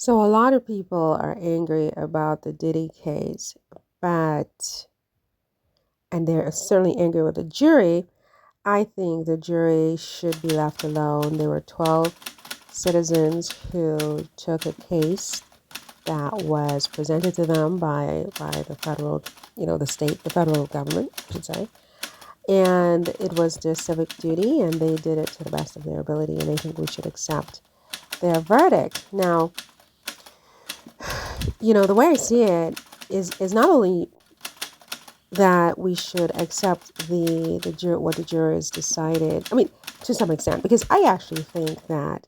So a lot of people are angry about the Diddy case, but, and they're certainly angry with the jury. I think the jury should be left alone. There were 12 citizens who took a case that was presented to them by the federal, the federal government, I should say. And it was their civic duty, and they did it to the best of their ability, and I think we should accept their verdict. Now, the way I see it is not only that we should accept what the jurors decided. I mean, to some extent, because I actually think that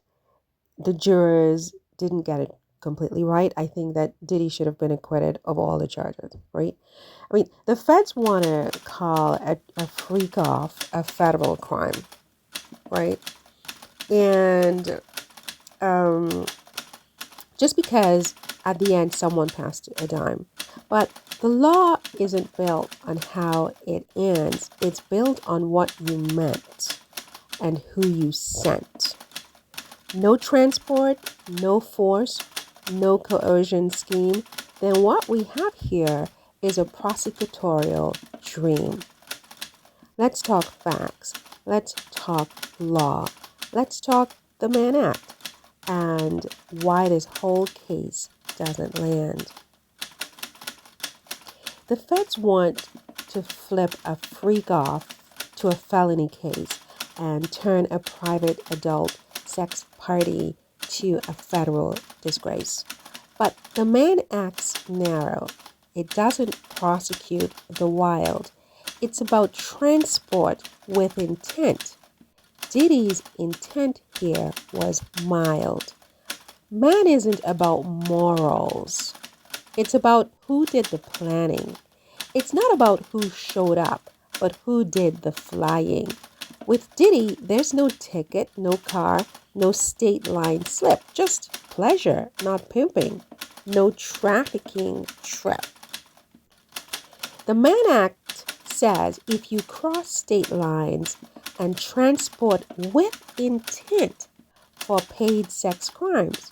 the jurors didn't get it completely right. I think that Diddy should have been acquitted of all the charges, right? I mean, the feds want to call a freak off a federal crime, right? And just because at the end someone passed a dime. But the law isn't built on how it ends. It's built on what you meant and who you sent. No transport, no force, no coercion scheme. Then what we have here is a prosecutorial dream. Let's talk facts. Let's talk law. Let's talk the Mann Act and why this whole case doesn't land. The feds want to flip a freak off to a felony case and turn a private adult sex party to a federal disgrace. But the Mann Act's narrow. It doesn't prosecute the wild. It's about transport with intent. Diddy's intent here was mild. Mann isn't about morals. It's about who did the planning. It's not about who showed up, but who did the flying. With Diddy, there's no ticket, no car, no state line slip. Just pleasure, not pimping. No trafficking trip. The Mann Act says if you cross state lines and transport with intent for paid sex crimes,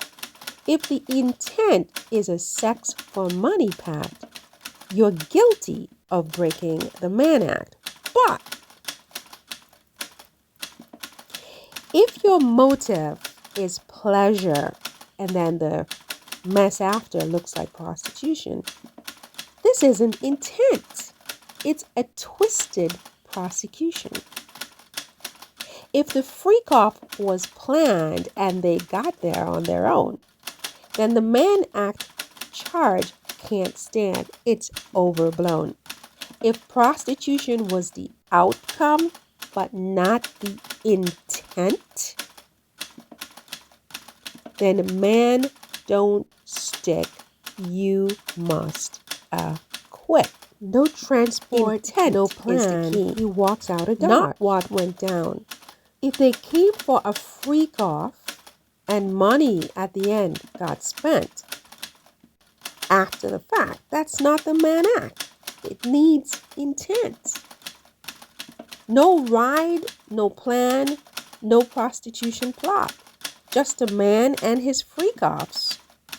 if the intent is a sex for money pact, you're guilty of breaking the Mann Act. But if your motive is pleasure and then the mess after looks like prostitution, this isn't intent. It's a twisted prosecution. If the freak-off was planned and they got there on their own, then the Mann Act charge can't stand. It's overblown. If prostitution was the outcome but not the intent, then Mann don't stick. You must acquit. No transport, intent no plan. Is the key. He walks out a door. Not what went down. If they came for a freak-off and money at the end got spent after the fact, that's not the Mann Act. It needs intent. No ride, no plan, no prostitution plot. Just a man and his freak-offs.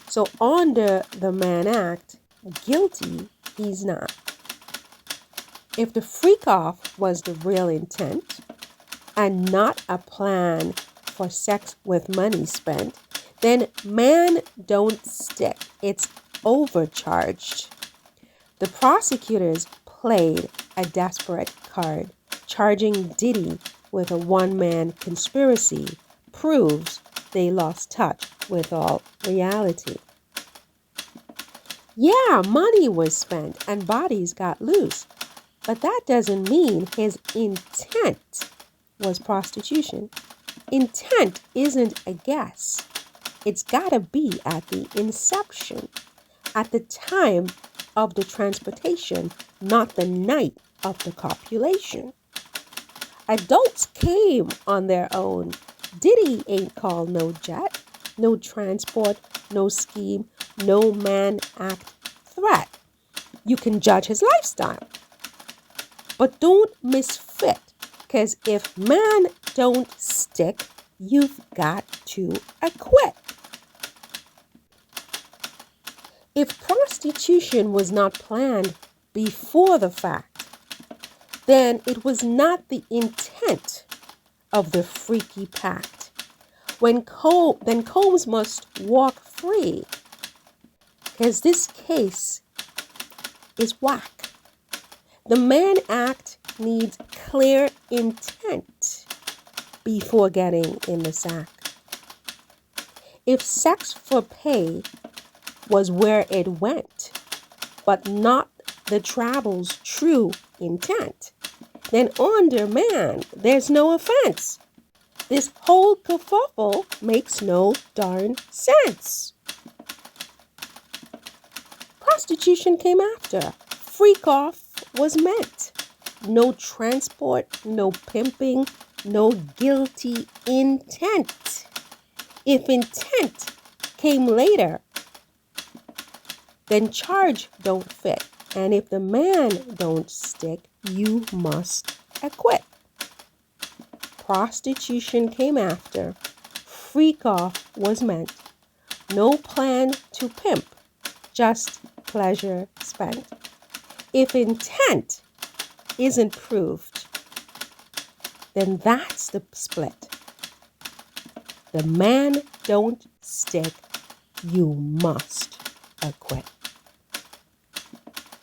So under the Mann Act, guilty he's not. If the freak-off was the real intent and not a plan for sex with money spent, then Mann don't stick. It's overcharged. The prosecutors played a desperate card. Charging Diddy with a one-man conspiracy proves they lost touch with all reality. Yeah, money was spent and bodies got loose, but that doesn't mean his intent was prostitution. Intent isn't a guess. It's gotta be at the inception, at the time of the transportation, not the night of the copulation. Adults came on their own. Diddy ain't called no jet, no transport, no scheme, no Mann Act threat. You can judge his lifestyle, but don't misfit, because if Mann don't stick, you've got to acquit. If prostitution was not planned before the fact, then it was not the intent of the freaky pact. Then Combs must walk free, because this case is whack. The Mann Act needs clear intent before getting in the sack. If sex for pay was where it went, but not the travel's true intent, then under Mann, there's no offense. This whole kerfuffle makes no darn sense. Prostitution came after. Freak off was meant. No transport, no pimping, no guilty intent. If intent came later, then charge don't fit. And if the man don't stick, you must acquit. Prostitution came after. Freak off was meant. No plan to pimp, just pleasure spent. If intent isn't proved, then that's the split. The man don't stick, you must acquit.